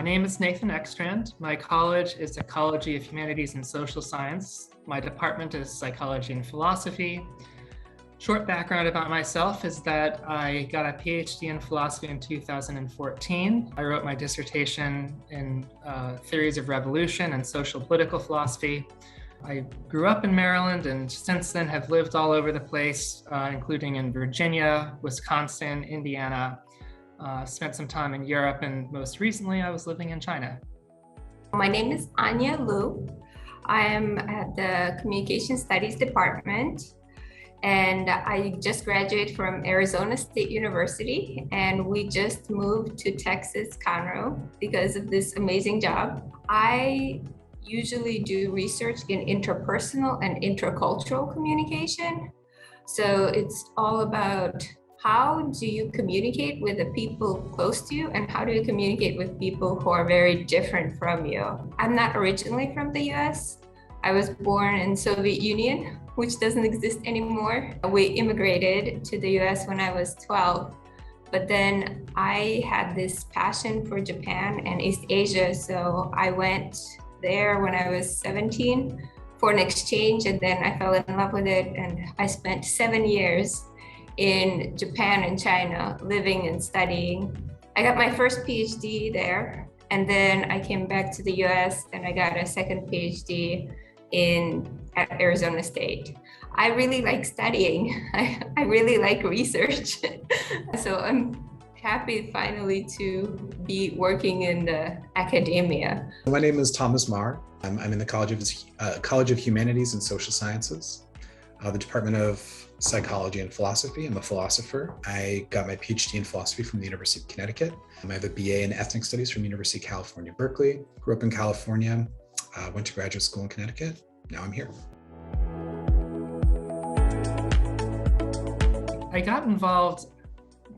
name is Nathan Eckstrand. My college is Ecology of Humanities and Social Science. My department is Psychology and Philosophy. Short background about myself is that I got a PhD in philosophy in 2014. I wrote my dissertation in theories of revolution and social political philosophy. I grew up in Maryland and since then have lived all over the place, including in Virginia, Wisconsin, Indiana, spent some time in Europe, and most recently I was living in China. My name is Anya Lu. I am at the Communication Studies Department, and I just graduated from Arizona State University, and we just moved to Texas, Conroe, because of this amazing job. I usually do research in interpersonal and intercultural communication. So it's all about how do you communicate with the people close to you, and how do you communicate with people who are very different from you? I'm not originally from the US. I was born in Soviet Union, which doesn't exist anymore. We immigrated to the US when I was 12, but then I had this passion for Japan and East Asia, so I went there when I was 17 for an exchange, and then I fell in love with it, and I spent 7 years in Japan and China, living and studying. I got my first PhD there, and then I came back to the US and I got a second PhD at Arizona State. I really like studying. I really like research. So I'm happy finally to be working in the academia. My name is Thomas Marr. I'm in the College of Humanities and Social Sciences, the Department of Psychology and Philosophy. I'm a philosopher. I got my PhD in philosophy from the University of Connecticut. I have a BA in ethnic studies from University of California, Berkeley. Grew up in California, went to graduate school in Connecticut. Now I'm here. I got involved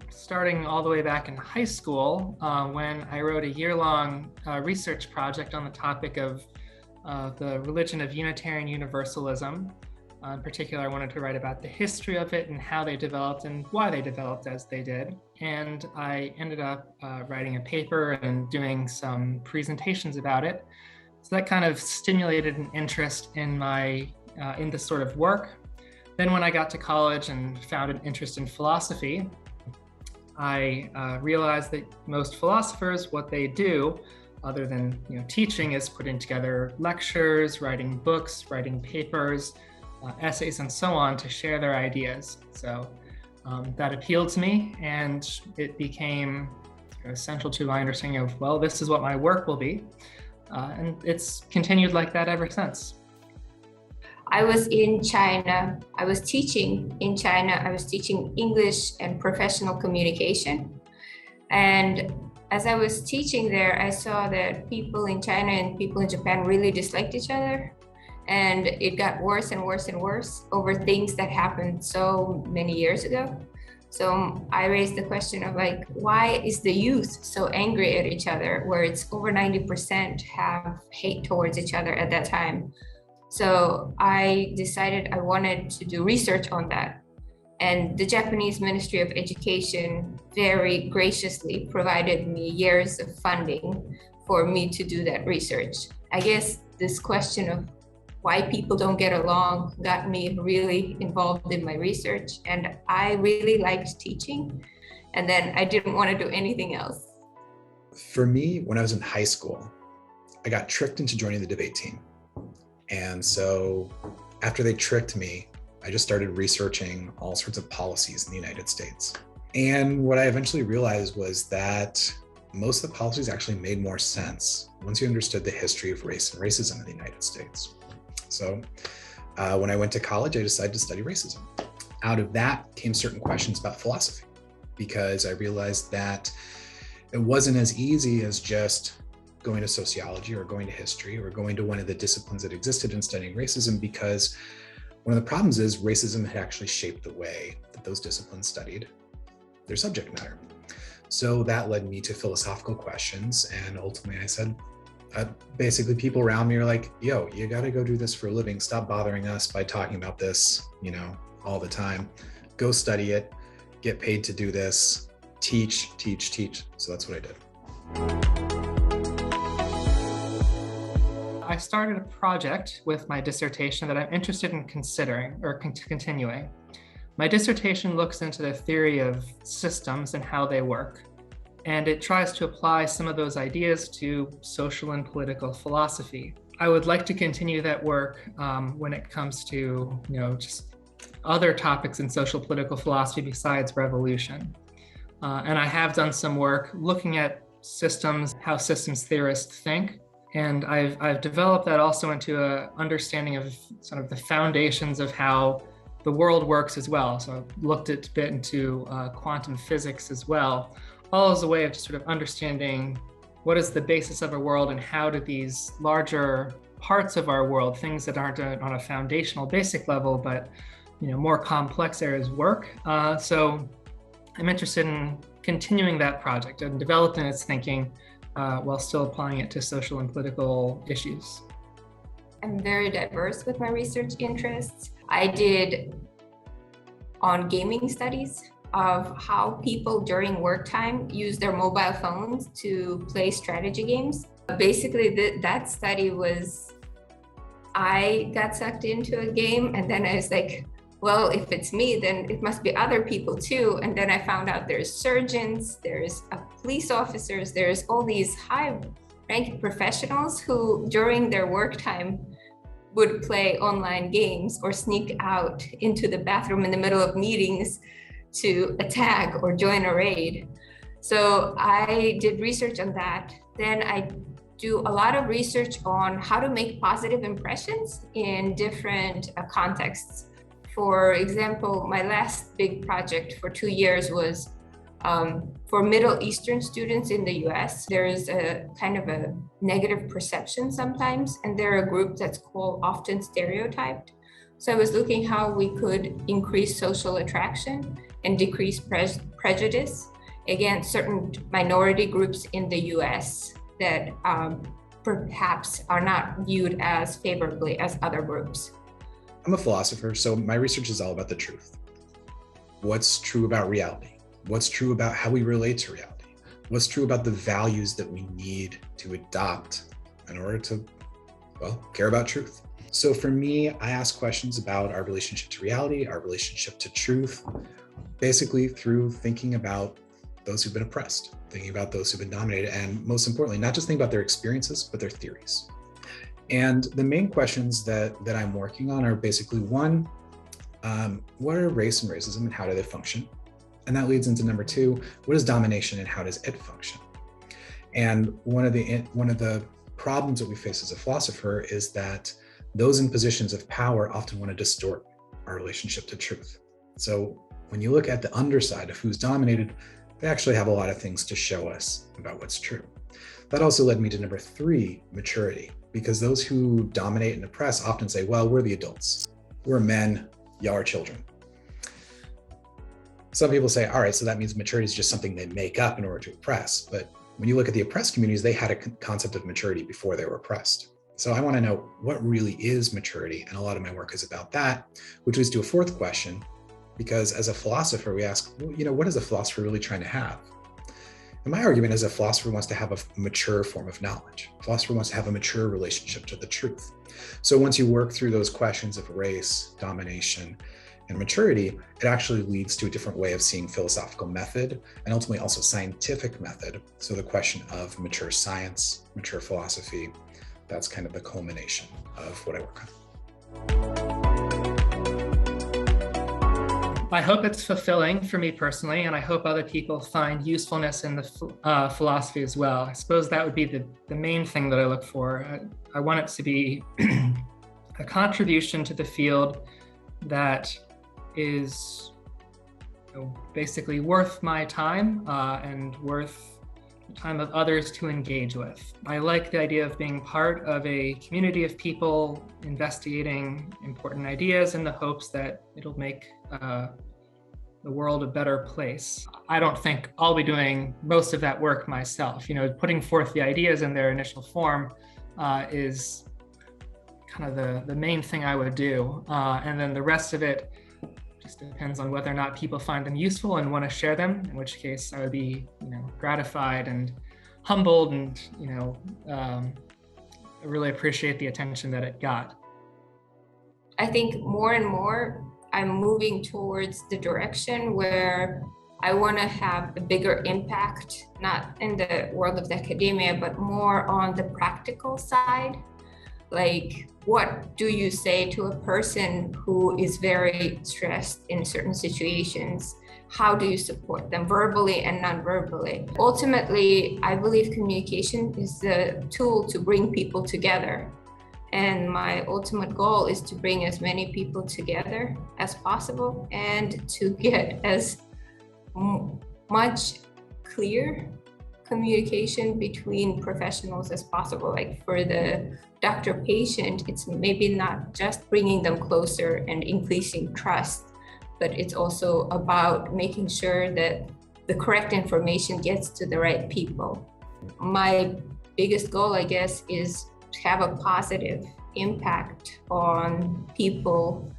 starting all the way back in high school when I wrote a year-long research project on the topic of the religion of Unitarian Universalism. In particular, I wanted to write about the history of it and how they developed and why they developed as they did. And I ended up writing a paper and doing some presentations about it. So that kind of stimulated an interest in this sort of work. Then when I got to college and found an interest in philosophy, I realized that most philosophers, what they do, other than teaching, is putting together lectures, writing books, writing papers, essays, and so on to share their ideas. So that appealed to me, and it became essential to my understanding of, well, this is what my work will be. And it's continued like that ever since. I was in China. I was teaching in China. I was teaching English and professional communication. And as I was teaching there, I saw that people in China and people in Japan really disliked each other. And it got worse and worse and worse over things that happened so many years ago. So I raised the question of why is the youth so angry at each other, where it's over 90% have hate towards each other at that time. So I decided I wanted to do research on that. And the Japanese Ministry of Education very graciously provided me years of funding for me to do that research. I guess this question of why people don't get along got me really involved in my research, and I really liked teaching, and then I didn't want to do anything else. For me, when I was in high school, I got tricked into joining the debate team. And so after they tricked me, I just started researching all sorts of policies in the United States. And what I eventually realized was that most of the policies actually made more sense once you understood the history of race and racism in the United States. So when I went to college, I decided to study racism. Out of that came certain questions about philosophy, because I realized that it wasn't as easy as just going to sociology or going to history or going to one of the disciplines that existed in studying racism, because one of the problems is racism had actually shaped the way that those disciplines studied their subject matter. So that led me to philosophical questions, and ultimately I said, basically people around me are like, yo, you got to go do this for a living. Stop bothering us by talking about this, all the time. Go study it, get paid to do this, teach. So that's what I did. started a project with my dissertation that I'm interested in considering or continuing. My dissertation looks into the theory of systems and how they work, and it tries to apply some of those ideas to social and political philosophy. I would like to continue that work when it comes to, just other topics in social political philosophy besides revolution. And I have done some work looking at systems, how systems theorists think. And I've developed that also into an understanding of sort of the foundations of how the world works as well. So I've looked a bit into quantum physics as well, all as a way of just sort of understanding what is the basis of our world and how do these larger parts of our world, things that aren't on a foundational basic level, but more complex areas work. So I'm interested in continuing that project and developing its thinking while still applying it to social and political issues. I'm very diverse with my research interests. I did on gaming studies of how people during work time use their mobile phones to play strategy games. Basically, that study was, I got sucked into a game and then I was like, well, if it's me, then it must be other people too. And then I found out there's surgeons, there's police officers, there's all these high-ranking professionals who during their work time would play online games or sneak out into the bathroom in the middle of meetings to attack or join a raid. So I did research on that. Then I do a lot of research on how to make positive impressions in different contexts. For example, my last big project for 2 years was for Middle Eastern students in the US. There is a kind of a negative perception sometimes, and they're a group that's called often stereotyped. So I was looking how we could increase social attraction and decrease prejudice against certain minority groups in the US that perhaps are not viewed as favorably as other groups. I'm a philosopher, so my research is all about the truth. What's true about reality? What's true about how we relate to reality? What's true about the values that we need to adopt in order to, care about truth? So for me, I ask questions about our relationship to reality, our relationship to truth, basically through thinking about those who've been oppressed, thinking about those who've been dominated, and most importantly, not just thinking about their experiences, but their theories. And the main questions that I'm working on are basically one, what are race and racism and how do they function? And that leads into number two, what is domination and how does it function? And one of the problems that we face as a philosopher is that those in positions of power often want to distort our relationship to truth. So when you look at the underside of who's dominated, they actually have a lot of things to show us about what's true. That also led me to number three, maturity, because those who dominate and oppress often say, well, we're the adults. We're men, y'all are children. Some people say, all right, so that means maturity is just something they make up in order to oppress. But when you look at the oppressed communities, they had a concept of maturity before they were oppressed. So I want to know what really is maturity. And a lot of my work is about that, which leads to a fourth question, because as a philosopher, we ask, well, what is a philosopher really trying to have? And my argument is a philosopher wants to have a mature form of knowledge. A philosopher wants to have a mature relationship to the truth. So once you work through those questions of race, domination, and maturity, it actually leads to a different way of seeing philosophical method and ultimately also scientific method. So the question of mature science, mature philosophy, that's kind of the culmination of what I work on. I hope it's fulfilling for me personally, and I hope other people find usefulness in the philosophy as well. I suppose that would be the main thing that I look for. I want it to be a contribution to the field that is basically worth my time and worth the time of others to engage with. I like the idea of being part of a community of people investigating important ideas in the hopes that it'll make the world a better place. I don't think I'll be doing most of that work myself. Putting forth the ideas in their initial form is kind of the main thing I would do. And then the rest of it just depends on whether or not people find them useful and want to share them, in which case I would be, gratified and humbled and, really appreciate the attention that it got. I think more and more I'm moving towards the direction where I want to have a bigger impact, not in the world of the academia, but more on the practical side. Like, what do you say to a person who is very stressed in certain situations? How do you support them verbally and non-verbally? Ultimately, I believe communication is the tool to bring people together. And my ultimate goal is to bring as many people together as possible and to get as much clear communication between professionals as possible. Like for the doctor-patient, it's maybe not just bringing them closer and increasing trust, but it's also about making sure that the correct information gets to the right people. My biggest goal, I guess, is to have a positive impact on people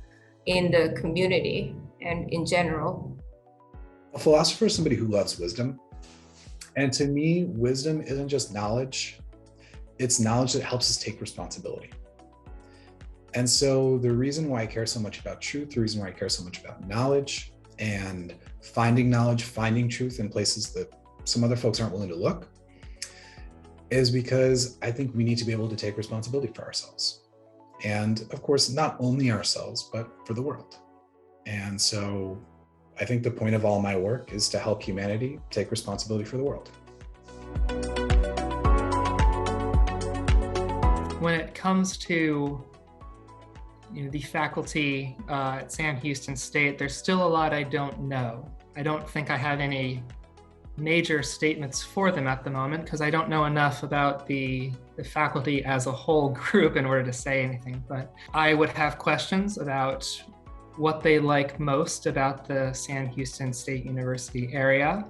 in the community and in general. A philosopher is somebody who loves wisdom. And to me, wisdom isn't just knowledge, it's knowledge that helps us take responsibility. And so the reason why I care so much about truth, the reason why I care so much about knowledge and finding knowledge, finding truth in places that some other folks aren't willing to look, is because I think we need to be able to take responsibility for ourselves. And of course, not only ourselves, but for the world. And so I think the point of all my work is to help humanity take responsibility for the world. When it comes to the faculty at Sam Houston State, there's still a lot I don't know. I don't think I have any major statements for them at the moment because I don't know enough about the faculty as a whole group in order to say anything. But I would have questions about what they like most about the Sam Houston State University area,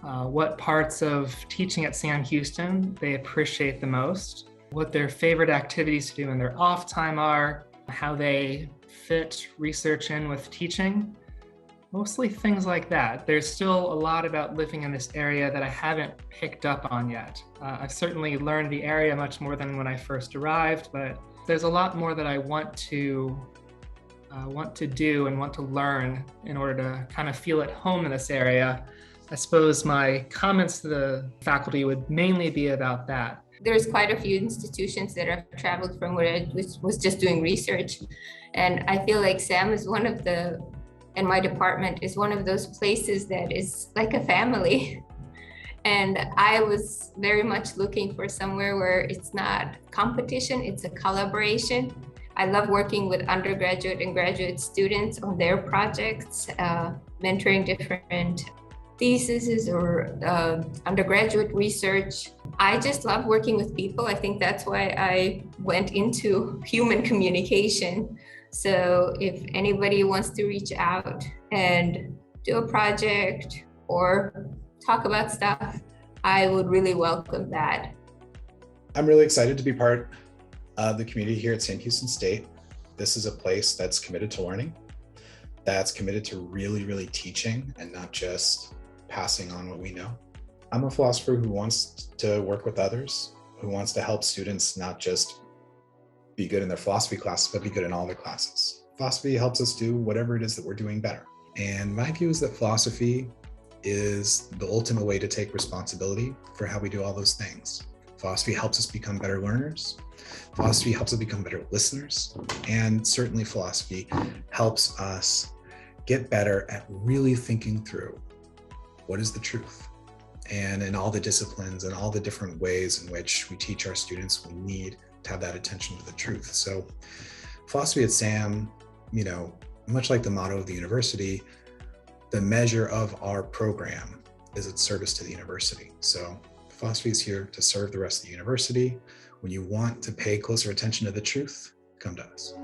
what parts of teaching at Sam Houston they appreciate the most, what their favorite activities to do in their off time are, how they fit research in with teaching, mostly things like that. There's still a lot about living in this area that I haven't picked up on yet. I've certainly learned the area much more than when I first arrived, but there's a lot more that I want to do and want to learn in order to kind of feel at home in this area. I suppose my comments to the faculty would mainly be about that. There's quite a few institutions that I've traveled from where I was just doing research. And I feel like Sam is one of the, and my department is one of those places that is like a family. And I was very much looking for somewhere where it's not competition, it's a collaboration. I love working with undergraduate and graduate students on their projects, mentoring different theses or undergraduate research. I just love working with people. I think that's why I went into human communication. So if anybody wants to reach out and do a project or talk about stuff, I would really welcome that. I'm really excited to be part of the community here at Sam Houston State. This is a place that's committed to learning, that's committed to really teaching and not just passing on what we know. I'm a philosopher who wants to work with others, who wants to help students not just be good in their philosophy classes, but be good in all their classes. Philosophy helps us do whatever it is that we're doing better. And my view is that philosophy is the ultimate way to take responsibility for how we do all those things. Philosophy helps us become better learners. Philosophy helps us become better listeners. And certainly philosophy helps us get better at really thinking through what is the truth. And in all the disciplines and all the different ways in which we teach our students, we need to have that attention to the truth. So philosophy at Sam, much like the motto of the university, the measure of our program is its service to the university. So philosophy is here to serve the rest of the university. When you want to pay closer attention to the truth, come to us.